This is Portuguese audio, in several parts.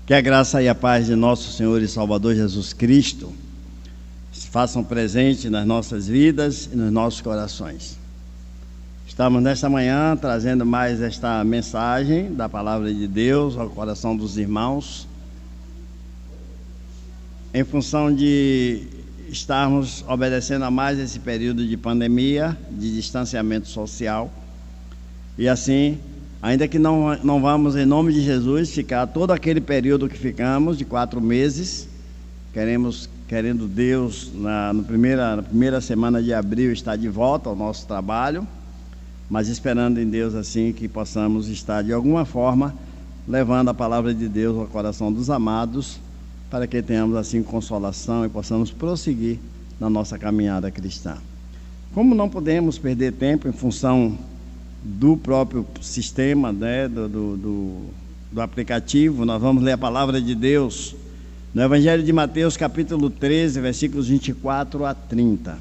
Que a graça e a paz de nosso Senhor e Salvador Jesus Cristo se façam presente nas nossas vidas e nos nossos corações. Estamos nesta manhã trazendo mais esta mensagem da Palavra de Deus ao coração dos irmãos, em função de estarmos obedecendo a mais esse período de pandemia, de distanciamento social, e assim, ainda que não vamos, em nome de Jesus, ficar todo aquele período que ficamos, de 4 meses, querendo Deus, na primeira semana de abril, estar de volta ao nosso trabalho, mas esperando em Deus, assim, que possamos estar, de alguma forma, levando a palavra de Deus ao coração dos amados, para que tenhamos, assim, consolação e possamos prosseguir na nossa caminhada cristã. Como não podemos perder tempo em função do próprio sistema, né, do aplicativo, nós vamos ler a palavra de Deus no Evangelho de Mateus, capítulo 13, versículos 24 a 30.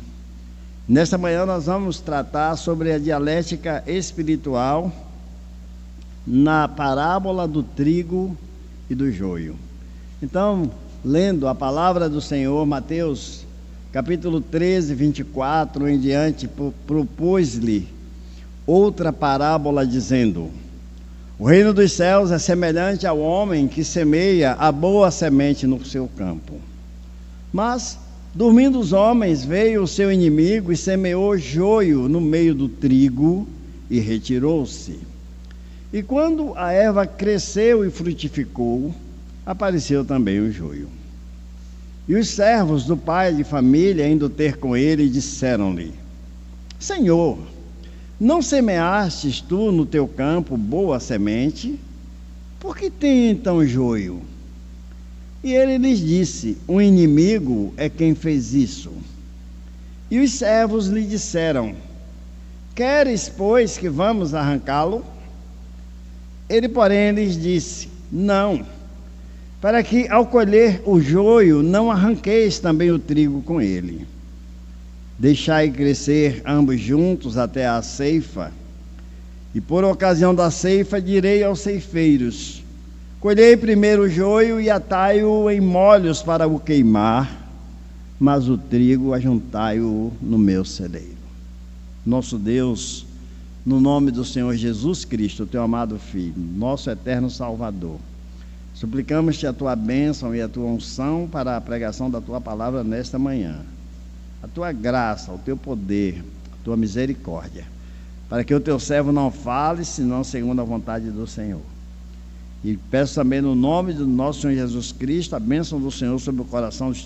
Nesta manhã nós vamos tratar sobre a dialética espiritual na parábola do trigo e do joio. Então, lendo a palavra do Senhor, Mateus, capítulo 13, 24 em diante, propôs-lhe outra parábola dizendo: o reino dos céus é semelhante ao homem que semeia a boa semente no seu campo. Mas, dormindo os homens, veio o seu inimigo e semeou joio no meio do trigo e retirou-se. E quando a erva cresceu e frutificou, apareceu também o joio. E os servos do pai de família, indo ter com ele, disseram-lhe: Senhor, não semeastes tu no teu campo boa semente? Por que tem então joio? E ele lhes disse: o inimigo é quem fez isso. E os servos lhe disseram: queres, pois, que vamos arrancá-lo? Ele, porém, lhes disse: não, para que ao colher o joio não arranqueis também o trigo com ele. Deixai crescer ambos juntos até a ceifa, e por ocasião da ceifa direi aos ceifeiros: colhei primeiro o joio e atai-o em molhos para o queimar, mas o trigo ajuntai-o no meu celeiro. Nosso Deus, no nome do Senhor Jesus Cristo, teu amado Filho, nosso eterno Salvador, suplicamos-te a tua bênção e a tua unção para a pregação da tua palavra nesta manhã. A tua graça, o teu poder, a tua misericórdia, para que o teu servo não fale, senão segundo a vontade do Senhor. E peço também no nome do nosso Senhor Jesus Cristo, a bênção do Senhor sobre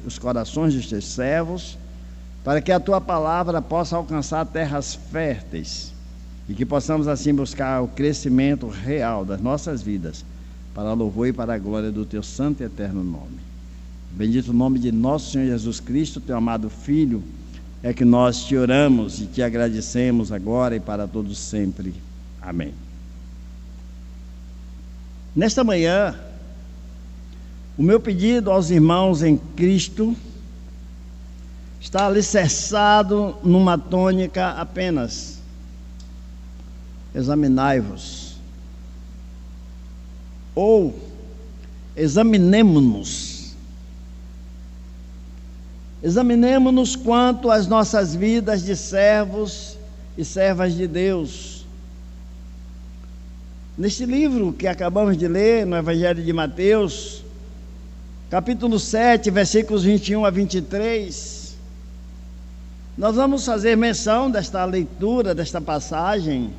os corações dos teus servos, para que a tua palavra possa alcançar terras férteis, e que possamos assim buscar o crescimento real das nossas vidas, para a louvor e para a glória do teu santo e eterno nome. Bendito o nome de nosso Senhor Jesus Cristo, teu amado Filho, é que nós te oramos e te agradecemos agora e para todos sempre. Amém. Nesta manhã, o meu pedido aos irmãos em Cristo está alicerçado numa tônica apenas: examinai-vos, ou examinemo-nos. Examinemo-nos quanto às nossas vidas de servos e servas de Deus. Neste livro que acabamos de ler, no Evangelho de Mateus, capítulo 7, versículos 21 a 23, nós vamos fazer menção desta leitura, desta passagem,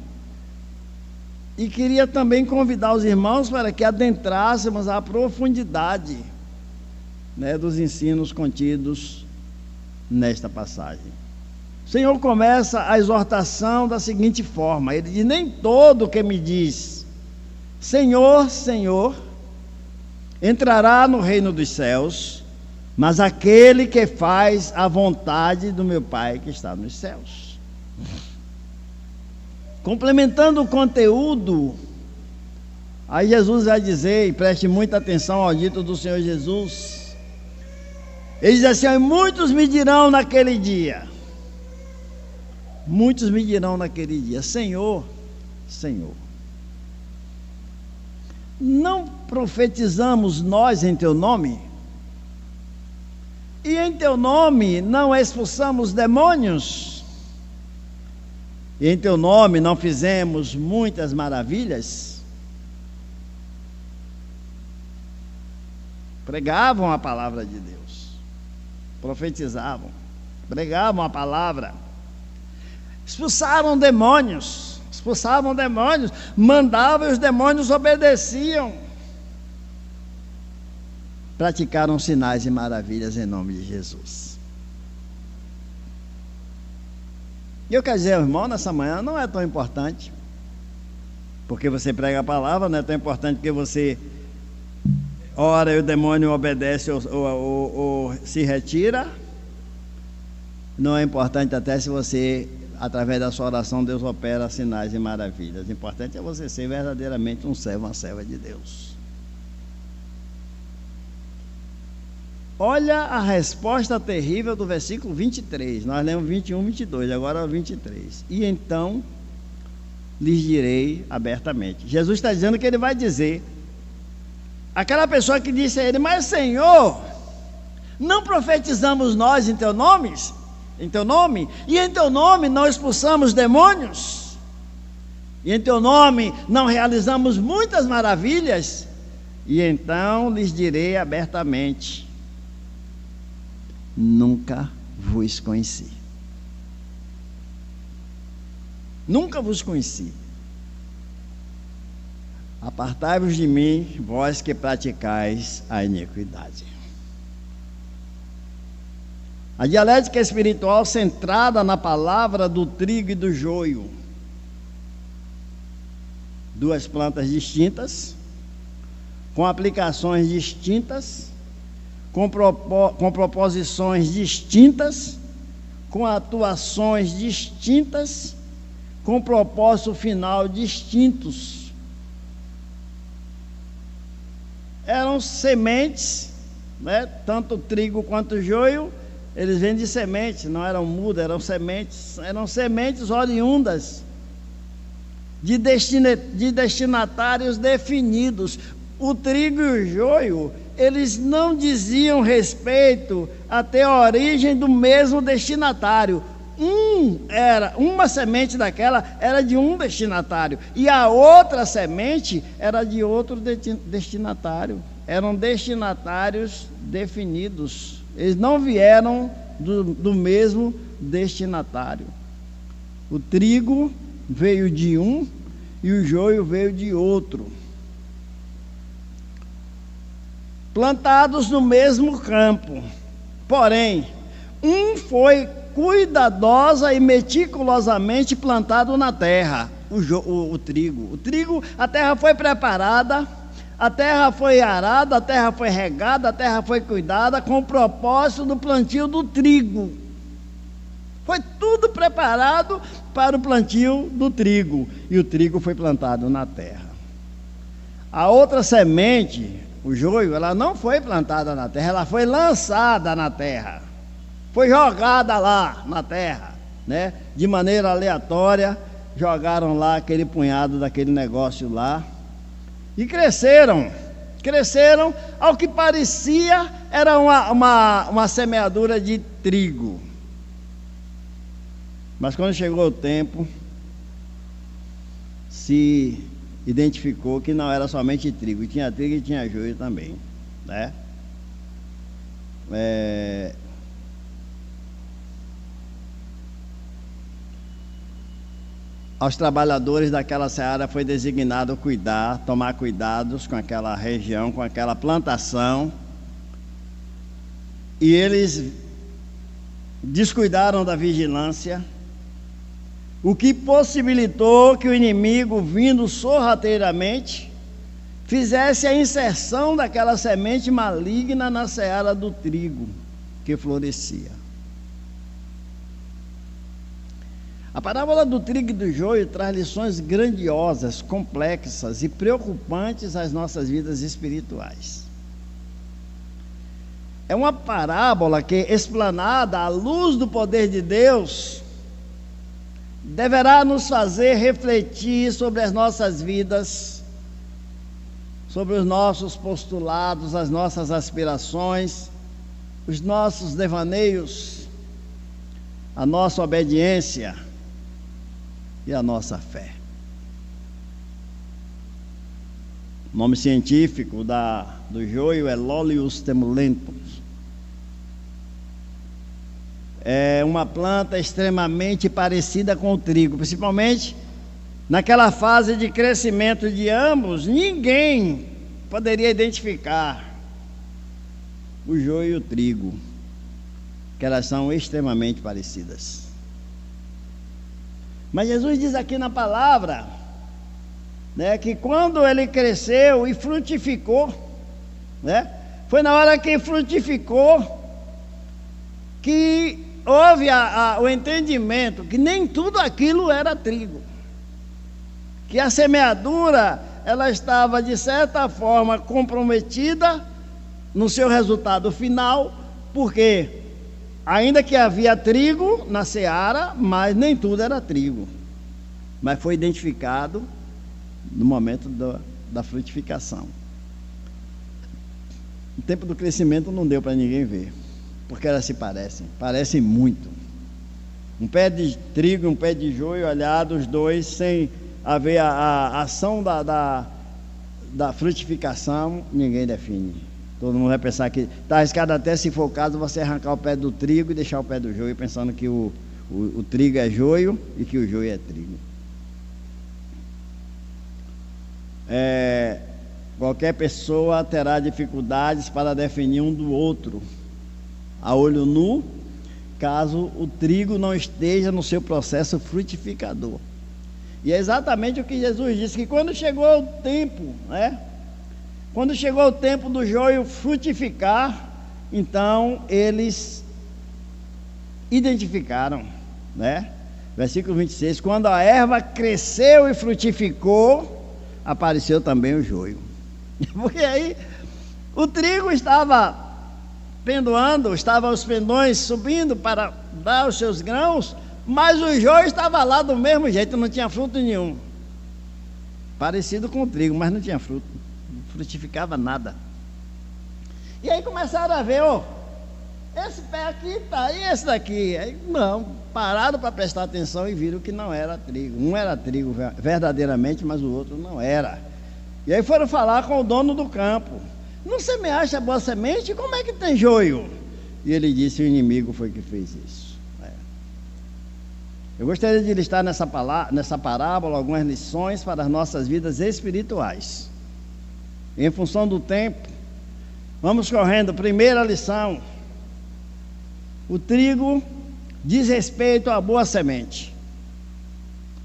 e queria também convidar os irmãos para que adentrássemos a profundidade, né, dos ensinos contidos nesta passagem. O Senhor começa a exortação da seguinte forma: ele diz: nem todo que me diz Senhor, Senhor, entrará no reino dos céus, mas aquele que faz a vontade do meu Pai que está nos céus. Complementando o conteúdo, aí Jesus vai dizer, e preste muita atenção ao dito do Senhor Jesus, ele diz assim: muitos me dirão naquele dia, Senhor, Senhor. não profetizamos nós em teu nome? E em teu nome não expulsamos demônios? E em teu nome não fizemos muitas maravilhas? Pregavam a palavra de Deus, profetizavam, pregavam a palavra, expulsavam demônios, mandavam e os demônios obedeciam. Praticaram sinais e maravilhas em nome de Jesus. E eu quero dizer, irmão, nessa manhã não é tão importante, porque você prega a palavra, não é tão importante porque você ora e o demônio obedece ou se retira. Não é importante até se você, através da sua oração, Deus opera sinais e maravilhas. O importante é você ser verdadeiramente um servo, uma serva de Deus. Olha a resposta terrível do versículo 23. Nós lemos 21, 22, agora o 23. E então lhes direi abertamente. Jesus está dizendo que ele vai dizer. Aquela pessoa que disse a ele: mas Senhor, não profetizamos nós em teu nome? E em teu nome não expulsamos demônios? E em teu nome não realizamos muitas maravilhas? E então lhes direi abertamente: nunca vos conheci. Nunca vos conheci. Apartai-vos de mim, vós que praticais a iniquidade. A dialética espiritual centrada na palavra do trigo e do joio. Duas plantas distintas, com aplicações distintas, com proposições distintas, com atuações distintas, com propósito final distintos. Eram sementes, né? Tanto o trigo quanto o joio, eles vêm de semente, não eram mudas, eram sementes oriundas de destinatários definidos. O trigo e o joio, eles não diziam respeito a ter a origem do mesmo destinatário. Uma semente daquela era de um destinatário, e a outra semente era de outro destinatário. Eram destinatários definidos. Eles não vieram do mesmo destinatário. O trigo veio de um e o joio veio de outro. Plantados no mesmo campo, porém, um foi cuidadosa e meticulosamente plantado na terra, o trigo. O trigo, a terra foi preparada, a terra foi arada, a terra foi regada, a terra foi cuidada com o propósito do plantio do trigo. Foi tudo preparado para o plantio do trigo, e o trigo foi plantado na terra. A outra semente, o joio, ela não foi plantada na terra, ela foi lançada na terra, foi jogada lá na terra, né? De maneira aleatória, jogaram lá aquele punhado daquele negócio lá, e cresceram, ao que parecia era uma semeadura de trigo. Mas quando chegou o tempo, se identificou que não era somente trigo, tinha trigo e tinha joio também, né? Aos trabalhadores daquela seara foi designado tomar cuidados com aquela região, com aquela plantação, e eles descuidaram da vigilância, o que possibilitou que o inimigo, vindo sorrateiramente, fizesse a inserção daquela semente maligna na seara do trigo que florescia. A parábola do trigo e do joio traz lições grandiosas, complexas e preocupantes às nossas vidas espirituais. É uma parábola que, explanada à luz do poder de Deus, deverá nos fazer refletir sobre as nossas vidas, sobre os nossos postulados, as nossas aspirações, os nossos devaneios, a nossa obediência e a nossa fé. O nome científico do joio é Lolius temulentus. É uma planta extremamente parecida com o trigo, principalmente naquela fase de crescimento de ambos. Ninguém poderia identificar o joio e o trigo, que elas são extremamente parecidas. Mas Jesus diz aqui na palavra, né, que quando ele cresceu e frutificou, né, foi na hora que frutificou que houve o entendimento que nem tudo aquilo era trigo, que a semeadura ela estava de certa forma comprometida no seu resultado final, porque ainda que havia trigo na seara, mas nem tudo era trigo, mas foi identificado no momento da frutificação. O tempo do crescimento não deu para ninguém ver, porque elas se parecem muito. Um pé de trigo e um pé de joio olhados, os dois, sem haver a ação da frutificação, ninguém define. Todo mundo vai pensar que está arriscado, até se for o caso, você arrancar o pé do trigo e deixar o pé do joio, pensando que o trigo é joio e que o joio é trigo. Qualquer pessoa terá dificuldades para definir um do outro a olho nu, caso o trigo não esteja no seu processo frutificador. E é exatamente o que Jesus disse, que quando chegou o tempo, né? Quando chegou o tempo do joio frutificar, então eles identificaram, né? Versículo 26, quando a erva cresceu e frutificou, apareceu também o joio. Porque aí o trigo estava pendoando, estavam os pendões subindo para dar os seus grãos, mas o joio estava lá do mesmo jeito, não tinha fruto nenhum. Parecido com o trigo, mas não tinha fruto, não frutificava nada. E aí começaram a ver, esse pé aqui está, e esse daqui? Aí não, pararam para prestar atenção e viram que não era trigo. Um era trigo verdadeiramente, mas o outro não era. E aí foram falar com o dono do campo. Não semeaste a boa semente? Como é que tem joio? E ele disse, o inimigo foi que fez isso. Eu gostaria de listar nessa parábola algumas lições para as nossas vidas espirituais. Em função do tempo, vamos correndo. Primeira lição: o trigo diz respeito à boa semente.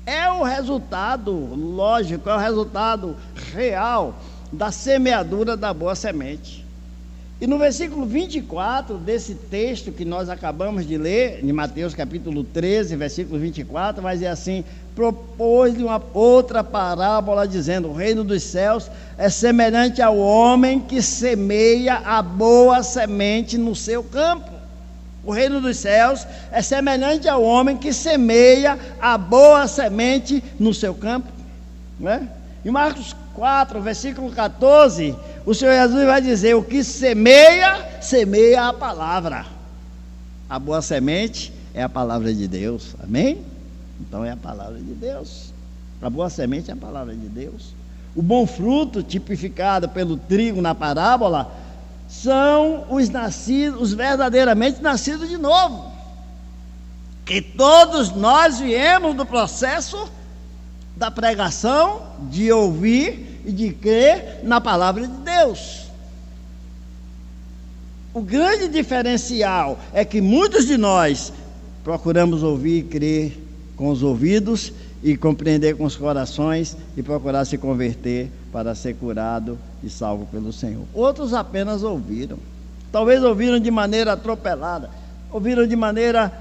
É o resultado lógico, é o resultado real da semeadura da boa semente. E no versículo 24 desse texto que nós acabamos de ler, em Mateus capítulo 13, versículo 24, vai dizer assim: propôs-lhe uma outra parábola, dizendo, o reino dos céus é semelhante ao homem que semeia a boa semente no seu campo. O reino dos céus é semelhante ao homem que semeia a boa semente no seu campo, né? Em Marcos 4, versículo 14, o Senhor Jesus vai dizer, o que semeia, semeia a palavra. A boa semente é a palavra de Deus, amém? Então é a palavra de Deus. A boa semente é a palavra de Deus. O bom fruto, tipificado pelo trigo na parábola, são os nascidos, os verdadeiramente nascidos de novo. Que todos nós viemos do processo da pregação, de ouvir e de crer na palavra de Deus. O grande diferencial é que muitos de nós procuramos ouvir e crer com os ouvidos e compreender com os corações e procurar se converter para ser curado e salvo pelo Senhor. Outros apenas ouviram, talvez ouviram de maneira atropelada, ouviram de maneira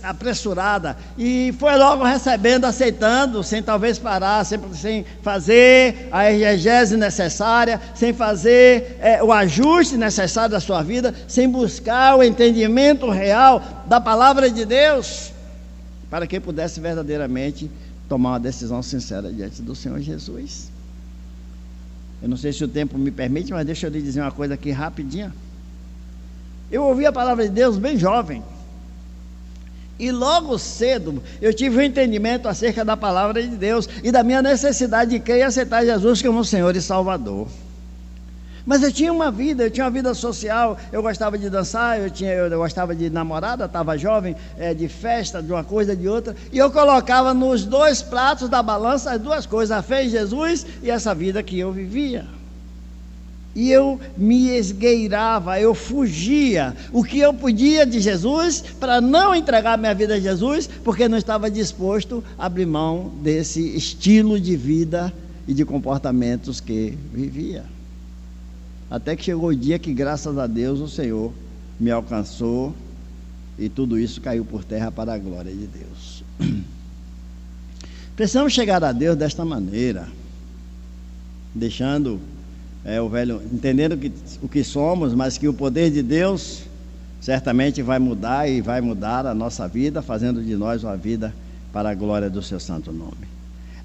apressurada, e foi logo recebendo, aceitando, sem talvez parar, sem fazer a exegese necessária, sem fazer o ajuste necessário da sua vida, sem buscar o entendimento real da palavra de Deus, para que pudesse verdadeiramente tomar uma decisão sincera diante do Senhor Jesus. Eu não sei se o tempo me permite, mas deixa eu lhe dizer uma coisa aqui rapidinho. Eu ouvi a palavra de Deus bem jovem. E logo cedo eu tive um entendimento acerca da palavra de Deus e da minha necessidade de crer e aceitar Jesus como Senhor e Salvador. Mas eu tinha uma vida social, eu gostava de dançar, eu gostava de namorada, estava jovem, de festa, de uma coisa, de outra, e eu colocava nos dois pratos da balança as duas coisas, a fé em Jesus e essa vida que eu vivia. E eu me esgueirava, eu fugia o que eu podia de Jesus para não entregar minha vida a Jesus, porque não estava disposto a abrir mão desse estilo de vida e de comportamentos que vivia. Até que chegou o dia que, graças a Deus, o Senhor me alcançou e tudo isso caiu por terra para a glória de Deus. Precisamos chegar a Deus desta maneira, deixando o velho, entendendo o que somos, mas que o poder de Deus certamente vai mudar e vai mudar a nossa vida, fazendo de nós uma vida para a glória do seu santo nome.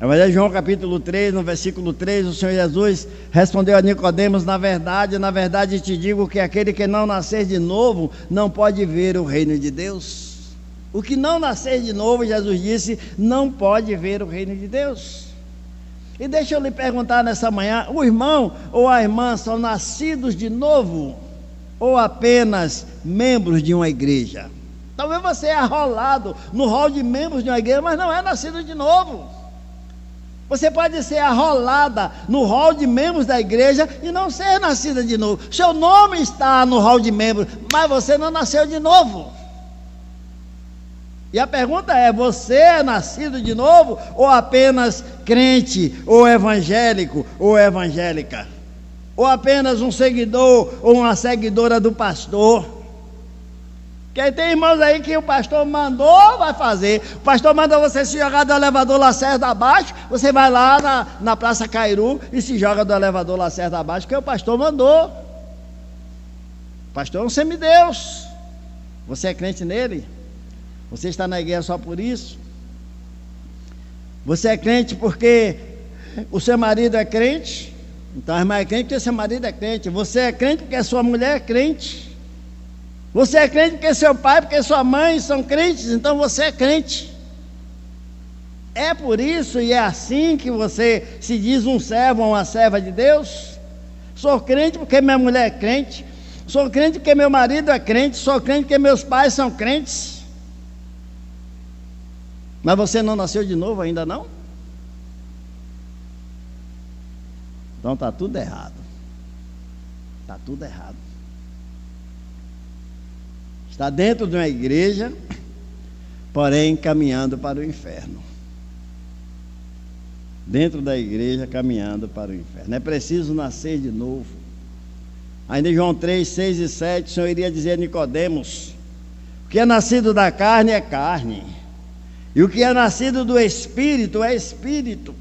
Evangelho de João capítulo 3, no versículo 3, o Senhor Jesus respondeu a Nicodemos: na verdade te digo que aquele que não nascer de novo não pode ver o reino de Deus. O que não nascer de novo, Jesus disse, não pode ver o reino de Deus. E deixa eu lhe perguntar nessa manhã, o irmão ou a irmã são nascidos de novo ou apenas membros de uma igreja? Talvez você é arrolado no rol de membros de uma igreja, mas não é nascido de novo. Você pode ser arrolada no rol de membros da igreja e não ser nascida de novo. Seu nome está no rol de membros, mas você não nasceu de novo. E a pergunta é: você é nascido de novo ou apenas crente, ou evangélico, ou evangélica? Ou apenas um seguidor ou uma seguidora do pastor? Porque tem irmãos aí que o pastor mandou, vai fazer. O pastor manda você se jogar do elevador Lacerda abaixo, você vai lá na Praça Cairu e se joga do elevador Lacerda abaixo, porque o pastor mandou. O pastor é um semideus. Você é crente nele? Você está na igreja só por isso? Você é crente porque o seu marido é crente? Então a irmã é crente porque seu marido é crente. Você é crente porque a sua mulher é crente. Você é crente porque seu pai, porque sua mãe são crentes, então você é crente. É por isso e é assim que você se diz um servo ou uma serva de Deus? Sou crente porque minha mulher é crente, sou crente porque meu marido é crente, sou crente porque meus pais são crentes. Mas você não nasceu de novo ainda não? Então está tudo errado. Está tudo errado. Está dentro de uma igreja, porém caminhando para o inferno. Dentro da igreja, caminhando para o inferno. É preciso nascer de novo. Ainda em João 3, 6 e 7, o Senhor iria dizer a Nicodemos: o que é nascido da carne é carne, e o que é nascido do Espírito é Espírito.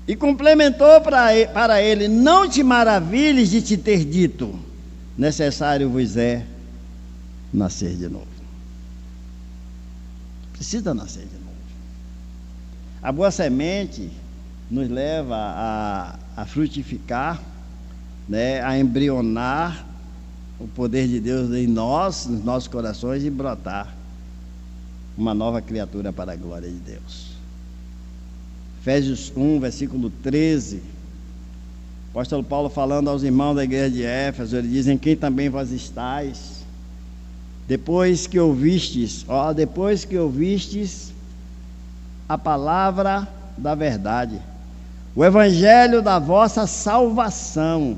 E complementou para ele: não te maravilhes de te ter dito, necessário vos é nascer de novo. Precisa nascer de novo. A boa semente nos leva a frutificar, né, a embrionar o poder de Deus em nós, nos nossos corações, e brotar uma nova criatura para a glória de Deus. Efésios 1, versículo 13, o apóstolo Paulo falando aos irmãos da igreja de Éfeso, ele diz: em quem também vós estáis, depois que ouvistes a palavra da verdade, o evangelho da vossa salvação.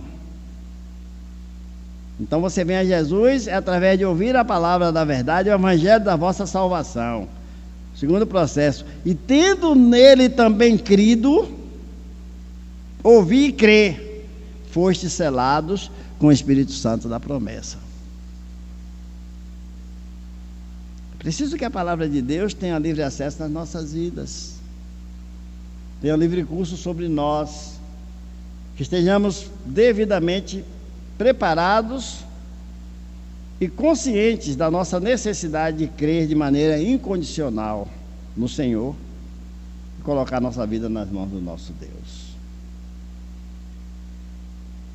Então você vem a Jesus através de ouvir a palavra da verdade, o evangelho da vossa salvação. Segundo processo: e tendo nele também crido, ouvir e crer, fostes selados com o Espírito Santo da promessa. Preciso que a palavra de Deus tenha livre acesso nas nossas vidas, tenha livre curso sobre nós, que estejamos devidamente preparados e conscientes da nossa necessidade de crer de maneira incondicional no Senhor e colocar nossa vida nas mãos do nosso Deus.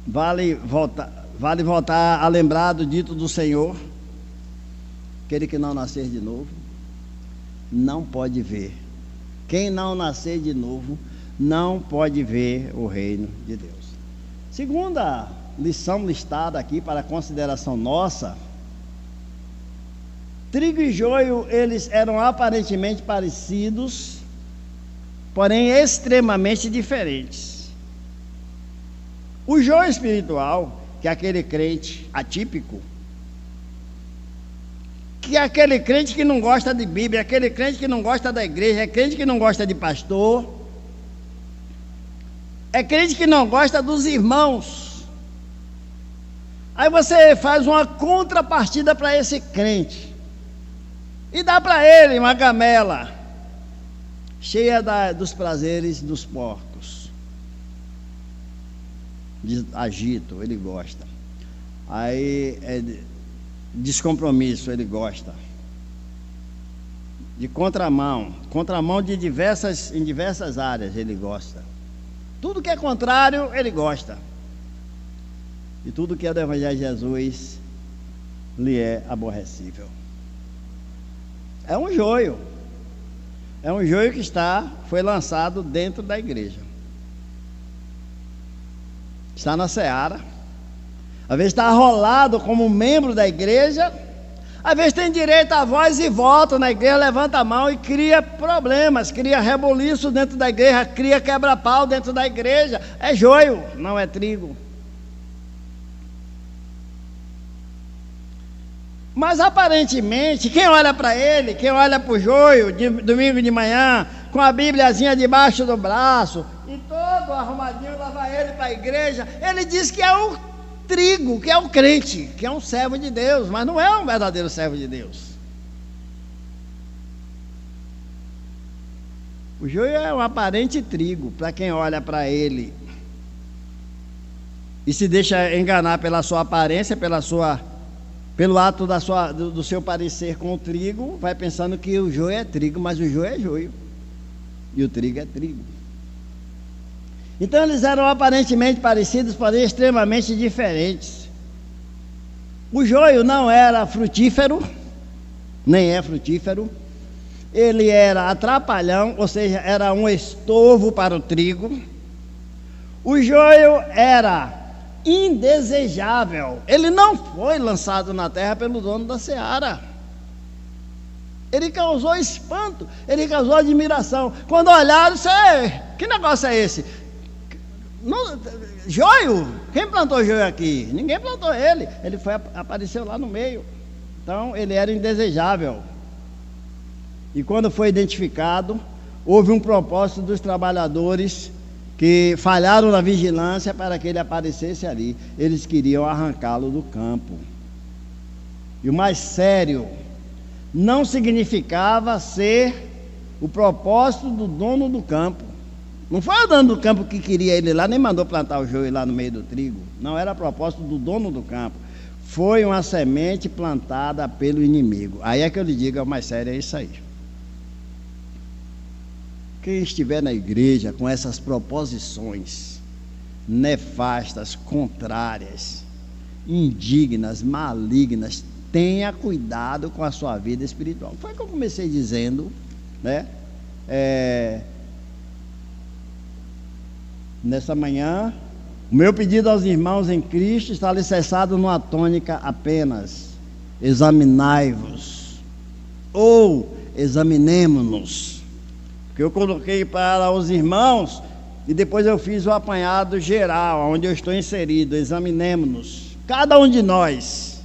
vale voltar a lembrar do dito do Senhor: aquele que não nascer de novo não pode ver. Quem não nascer de novo não pode ver o reino de Deus. Segunda lição listada aqui para consideração nossa: trigo e joio, eles eram aparentemente parecidos, porém extremamente diferentes. O joio espiritual, que é aquele crente atípico, que é aquele crente que não gosta de Bíblia, aquele crente que não gosta da igreja, é crente que não gosta de pastor, é crente que não gosta dos irmãos. Aí você faz uma contrapartida para esse crente e dá para ele uma gamela cheia dos prazeres dos porcos, de agito, ele gosta. Aí descompromisso, ele gosta. De contramão em diversas áreas, ele gosta. Tudo que é contrário, ele gosta. E tudo que é do Evangelho de Jesus lhe é aborrecível. É um joio. É um joio que foi lançado dentro da igreja. Está na seara. Às vezes está arrolado como membro da igreja. Às vezes tem direito à voz e voto na igreja, levanta a mão e cria problemas, cria reboliço dentro da igreja, cria quebra-pau dentro da igreja. É joio, não é trigo. Mas aparentemente, quem olha para ele, quem olha para o joio, domingo de manhã, com a Bíbliazinha debaixo do braço, e todo arrumadinho, lá vai ele para a igreja, ele diz que é o trigo, que é o crente, que é um servo de Deus, mas não é um verdadeiro servo de Deus. O joio é um aparente trigo, para quem olha para ele e se deixa enganar pela sua aparência, pelo ato do seu parecer com o trigo, vai pensando que o joio é trigo, mas o joio é joio e o trigo é trigo. Então eles eram aparentemente parecidos, porém extremamente diferentes. O joio não era frutífero, nem é frutífero. Ele era atrapalhão, ou seja, era um estorvo para o trigo. O joio era indesejável. Ele não foi lançado na terra pelo dono da seara. Ele causou espanto, ele causou admiração. Quando olharam, que negócio é esse? Joio? Quem plantou joio aqui? Ninguém plantou ele. Ele apareceu lá no meio. Então ele era indesejável. E quando foi identificado, houve um propósito dos trabalhadores que falharam na vigilância para que ele aparecesse ali. Eles queriam arrancá-lo do campo. E o mais sério, não significava ser o propósito do dono do campo. Não foi o dono do campo que queria ele lá, nem mandou plantar o joio lá no meio do trigo. Não era propósito do dono do campo. Foi uma semente plantada pelo inimigo. Aí é que eu lhe digo, o mais sério é isso aí. Quem estiver na igreja com essas proposições nefastas, contrárias, indignas, malignas, tenha cuidado com a sua vida espiritual. Foi o que eu comecei dizendo, né? Nessa manhã, o meu pedido aos irmãos em Cristo está alicerçado numa tônica apenas: examinai-vos, ou examinemo-nos. Que eu coloquei para os irmãos e depois eu fiz o apanhado geral, onde eu estou inserido. Examinemo-nos. Cada um de nós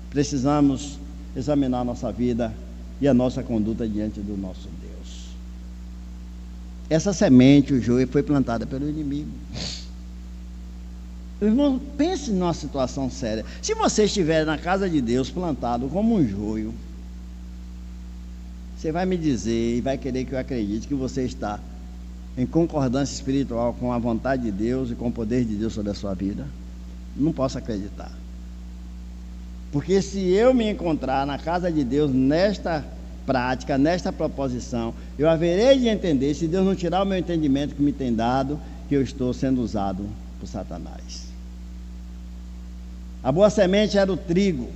precisamos examinar a nossa vida e a nossa conduta diante do nosso Deus. Essa semente, o joio, foi plantada pelo inimigo. Irmão, pense numa situação séria. Se você estiver na casa de Deus plantado como um joio, você vai me dizer e vai querer que eu acredite que você está em concordância espiritual com a vontade de Deus e com o poder de Deus sobre a sua vida? Não posso acreditar. Porque se eu me encontrar na casa de Deus nesta prática, nesta proposição, eu haverei de entender, se Deus não tirar o meu entendimento que me tem dado, que eu estou sendo usado por Satanás. A boa semente era o trigo.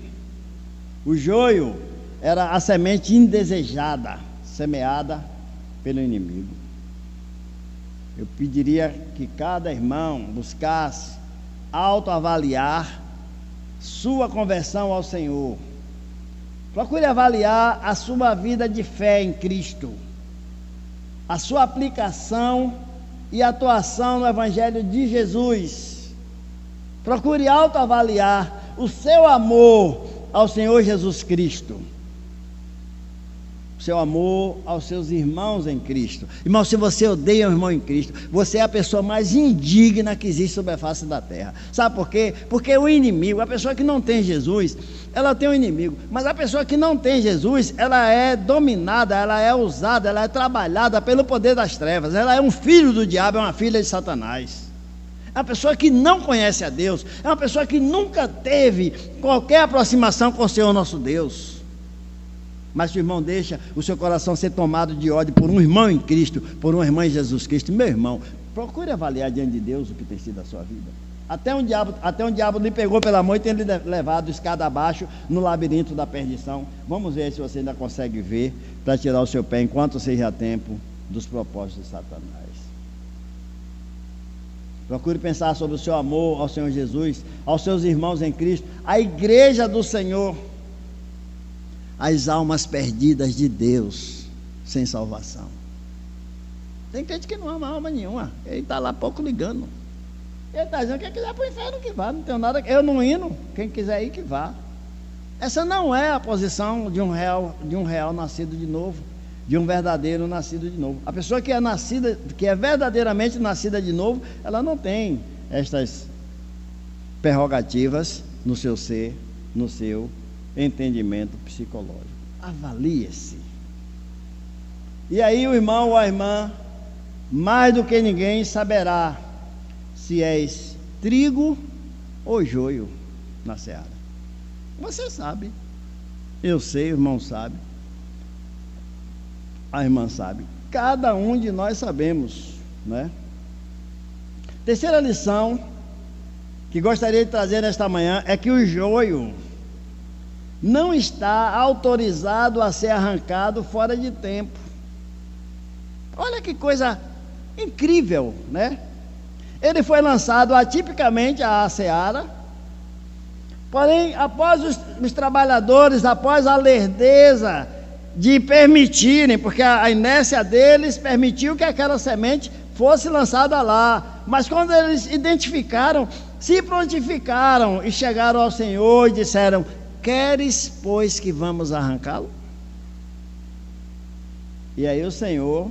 O joio era a semente indesejada, semeada pelo inimigo. Eu pediria que cada irmão buscasse autoavaliar sua conversão ao Senhor. Procure avaliar a sua vida de fé em Cristo, a sua aplicação e atuação no Evangelho de Jesus. Procure autoavaliar o seu amor ao Senhor Jesus Cristo, o seu amor aos seus irmãos em Cristo. Irmão, se você odeia um irmão em Cristo, você é a pessoa mais indigna que existe sobre a face da terra. Sabe por quê? Porque o inimigo, a pessoa que não tem Jesus, ela tem um inimigo, mas a pessoa que não tem Jesus, ela é dominada, ela é usada, ela é trabalhada pelo poder das trevas, ela é um filho do diabo, é uma filha de Satanás. É uma pessoa que não conhece a Deus, é uma pessoa que nunca teve qualquer aproximação com o Senhor nosso Deus. Mas se o irmão deixa o seu coração ser tomado de ódio por um irmão em Cristo, por uma irmã em Jesus Cristo, meu irmão, procure avaliar diante de Deus o que tem sido a sua vida. Até um diabo lhe pegou pela mão e tem lhe levado escada abaixo no labirinto da perdição. Vamos ver se você ainda consegue ver para tirar o seu pé enquanto seja tempo dos propósitos de Satanás. Procure pensar sobre o seu amor ao Senhor Jesus, aos seus irmãos em Cristo, à igreja do Senhor, as almas perdidas de Deus, sem salvação. Tem gente que não ama alma nenhuma, ele está lá pouco ligando. Ele está dizendo, quem quiser para o inferno que vá, não tenho nada, eu não indo, quem quiser ir que vá. Essa não é a posição de um real nascido de novo, de um verdadeiro nascido de novo. A pessoa que é nascida, que é verdadeiramente nascida de novo, ela não tem estas prerrogativas no seu ser, no seu entendimento psicológico. Avalie-se. E aí o irmão ou a irmã, mais do que ninguém, saberá se és trigo ou joio na seara. Você sabe, eu sei, o irmão sabe, a irmã sabe, cada um de nós sabemos, né? Terceira lição que gostaria de trazer nesta manhã é que o joio não está autorizado a ser arrancado fora de tempo. Olha que coisa incrível, né? Ele foi lançado atipicamente à seara, porém, após os trabalhadores, após a lerdeza de permitirem, porque a inércia deles permitiu que aquela semente fosse lançada lá, mas quando eles identificaram, se prontificaram e chegaram ao Senhor e disseram: queres, pois, que vamos arrancá-lo? E aí o Senhor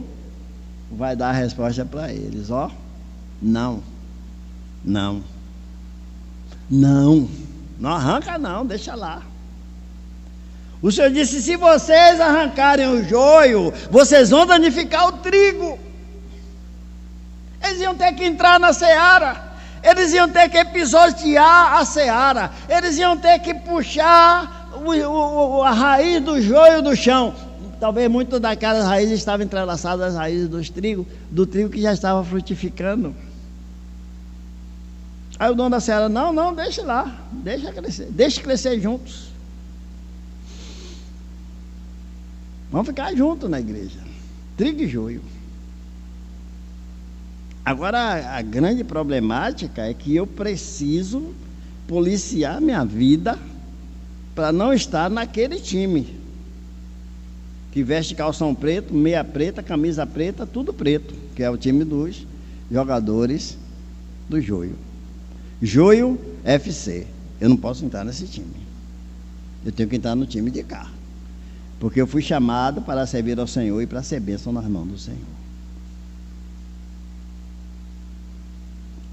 vai dar a resposta para eles, ó: não, não, não, não arranca não, deixa lá. O Senhor disse: se vocês arrancarem o joio, vocês vão danificar o trigo. Eles iam ter que entrar na seara, eles iam ter que pisotear a seara, eles iam ter que puxar a raiz do joio do chão. Talvez muitas daquelas raízes estavam entrelaçadas às raízes do trigo que já estava frutificando. Aí o dono da seara: não, deixa lá, deixa crescer juntos. Vamos ficar juntos na igreja, trigo e joio. Agora, a grande problemática é que eu preciso policiar minha vida para não estar naquele time que veste calção preto, meia preta, camisa preta, tudo preto, que é o time dos jogadores do joio. Joio FC. Eu não posso entrar nesse time. Eu tenho que entrar no time de cá, porque eu fui chamado para servir ao Senhor e para ser bênção nas mãos do Senhor.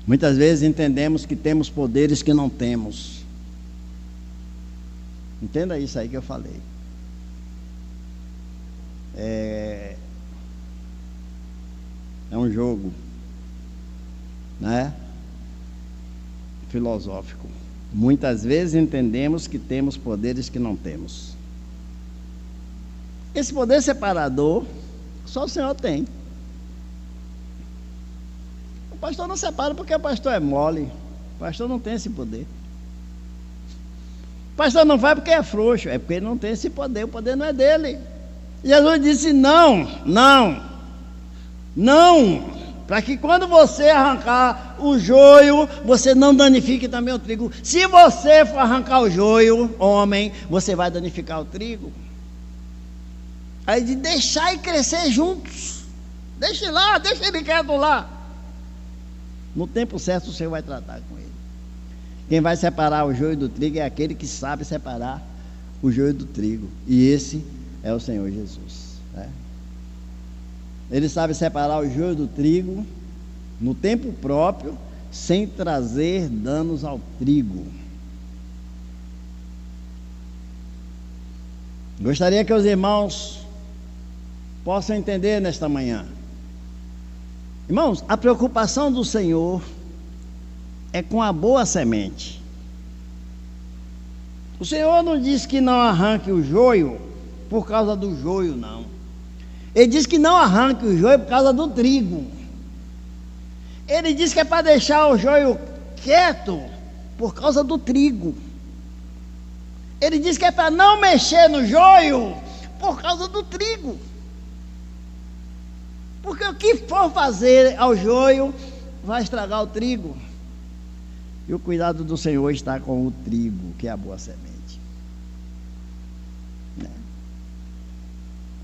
Muitas vezes entendemos que temos poderes que não temos. Entenda isso aí que eu falei. É um jogo, né? Filosófico. Muitas vezes entendemos que temos poderes que não temos. Esse poder separador só o Senhor tem. O pastor não separa porque o pastor é mole. O pastor não tem esse poder. Pastor, não faz porque é frouxo. É porque ele não tem esse poder, o poder não é dele. Jesus disse não, para que quando você arrancar o joio, você não danifique também o trigo. Se você for arrancar o joio, homem, você vai danificar o trigo. Aí de deixar e crescer juntos. Deixa ele quieto lá. No tempo certo o Senhor vai tratar com ele. Quem vai separar o joio do trigo é aquele que sabe separar o joio do trigo. E esse é o Senhor Jesus. Né? Ele sabe separar o joio do trigo no tempo próprio, sem trazer danos ao trigo. Gostaria que os irmãos possam entender nesta manhã. Irmãos, a preocupação do Senhor é com a boa semente. O Senhor não diz que não arranque o joio por causa do joio, não. Ele diz que não arranque o joio por causa do trigo. Ele diz que é para deixar o joio quieto por causa do trigo. Ele diz que é para não mexer no joio por causa do trigo. Porque o que for fazer ao joio vai estragar o trigo. E o cuidado do Senhor está com o trigo, que é a boa semente.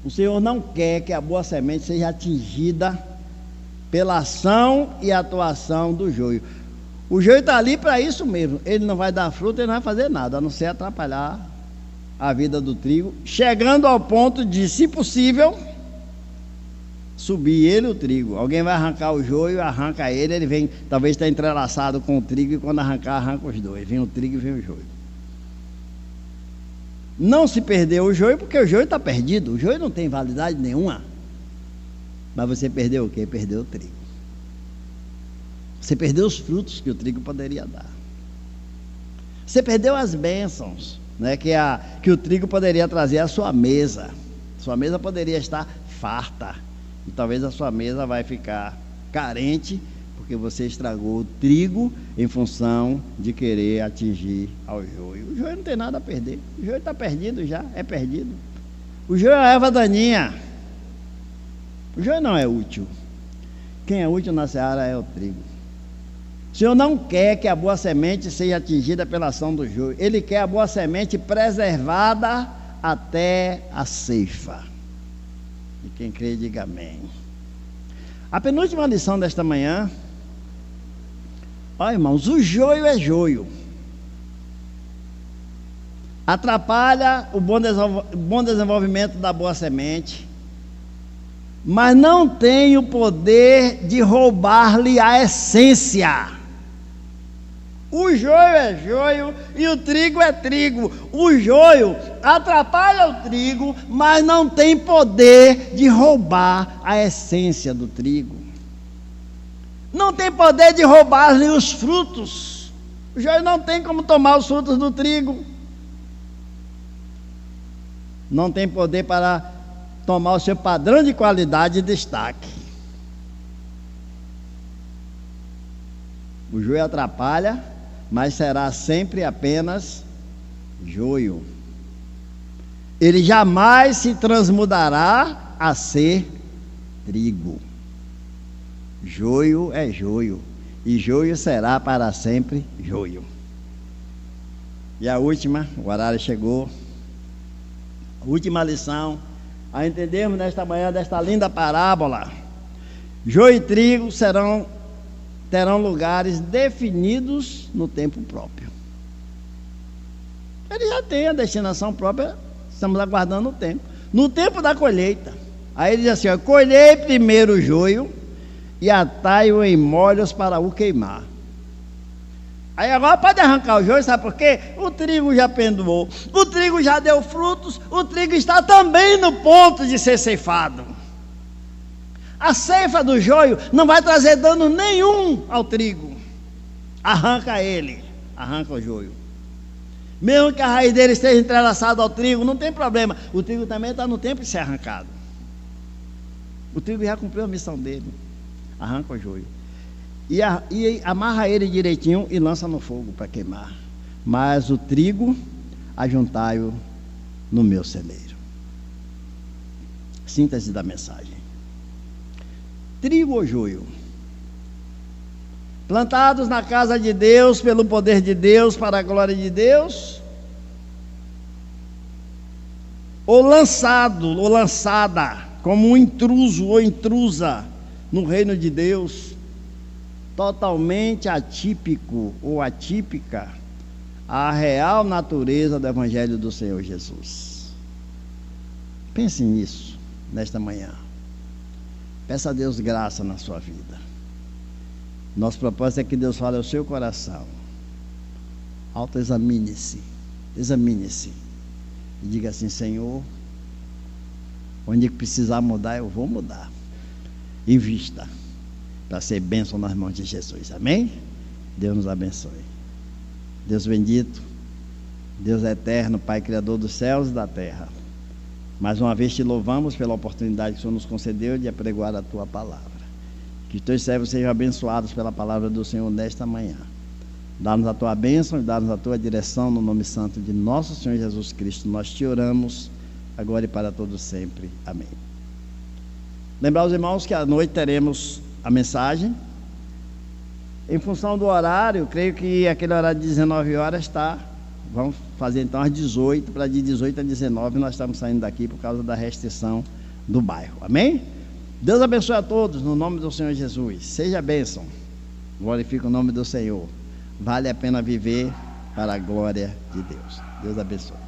O Senhor não quer que a boa semente seja atingida pela ação e atuação do joio. O joio está ali para isso mesmo. Ele não vai dar fruta, ele não vai fazer nada, a não ser atrapalhar a vida do trigo, chegando ao ponto de, se possível, subir ele o trigo. Alguém vai arrancar o joio, arranca ele, ele vem, talvez está entrelaçado com o trigo, e quando arrancar, arranca os dois. Vem o trigo e vem o joio. Não se perdeu o joio, porque o joio está perdido. O joio não tem validade nenhuma. Mas você perdeu o quê? Perdeu o trigo. Você perdeu os frutos que o trigo poderia dar. Você perdeu as bênçãos, né, que o trigo poderia trazer à sua mesa. Sua mesa poderia estar farta. E talvez a sua mesa vai ficar carente, porque você estragou o trigo em função de querer atingir ao joio. O joio não tem nada a perder. O joio está perdido já, é perdido. O joio é a erva daninha. O joio não é útil. Quem é útil na seara é o trigo. O Senhor não quer que a boa semente seja atingida pela ação do joio. Ele quer a boa semente preservada até a ceifa. E quem crê, diga amém. A penúltima lição desta manhã. Olha, irmãos, o joio é joio. Atrapalha o bom desenvolvimento da boa semente, mas não tem o poder de roubar-lhe a essência. O joio é joio e o trigo é trigo. O joio atrapalha o trigo, mas não tem poder de roubar a essência do trigo. Não tem poder de roubar-lhe os frutos. O joio não tem como tomar os frutos do trigo. Não tem poder para tomar o seu padrão de qualidade e destaque. O joio atrapalha, mas será sempre apenas joio. Ele jamais se transmudará a ser trigo. Joio é joio, e joio será para sempre joio. E a última, o horário chegou, a última lição, a entendermos nesta manhã desta linda parábola: joio e trigo terão lugares definidos no tempo próprio. Ele já tem a destinação própria, estamos aguardando o tempo. No tempo da colheita, aí ele diz assim: ó, colhei primeiro o joio e atai-o em molhos para o queimar. Aí agora pode arrancar o joio, sabe por quê? O trigo já pendoou, o trigo já deu frutos, o trigo está também no ponto de ser ceifado. A ceifa do joio não vai trazer dano nenhum ao trigo. Arranca ele, arranca o joio. Mesmo que a raiz dele esteja entrelaçada ao trigo, não tem problema. O trigo também está no tempo de ser arrancado. O trigo já cumpriu a missão dele. Arranca o joio. E amarra ele direitinho e lança no fogo para queimar. Mas o trigo, ajuntai-o no meu celeiro. Síntese da mensagem. Trigo ou joio? Plantados na casa de Deus, pelo poder de Deus, para a glória de Deus, ou lançado, ou lançada, como um intruso ou intrusa no reino de Deus, totalmente atípico ou atípica à real natureza do Evangelho do Senhor Jesus. Pense nisso, nesta manhã. Peça a Deus graça na sua vida. Nosso propósito é que Deus fale ao seu coração. Autoexamine-se, examine-se e diga assim: Senhor, onde precisar mudar, eu vou mudar. Invista para ser bênção nas mãos de Jesus. Amém? Deus nos abençoe. Deus bendito, Deus eterno, Pai Criador dos céus e da terra, mais uma vez te louvamos pela oportunidade que o Senhor nos concedeu de apregoar a tua palavra. Que os teus servos sejam abençoados pela palavra do Senhor nesta manhã. Dá-nos a tua bênção e dá-nos a tua direção, no nome santo de nosso Senhor Jesus Cristo. Nós te oramos agora e para todos sempre. Amém. Lembrar os irmãos que à noite teremos a mensagem. Em função do horário, creio que aquele horário de 19 horas está. Vamos fazer então às 18, para de 18 a 19 nós estamos saindo daqui por causa da restrição do bairro. Amém? Deus abençoe a todos no nome do Senhor Jesus. Seja bênção. Glorifique o nome do Senhor. Vale a pena viver para a glória de Deus. Deus abençoe.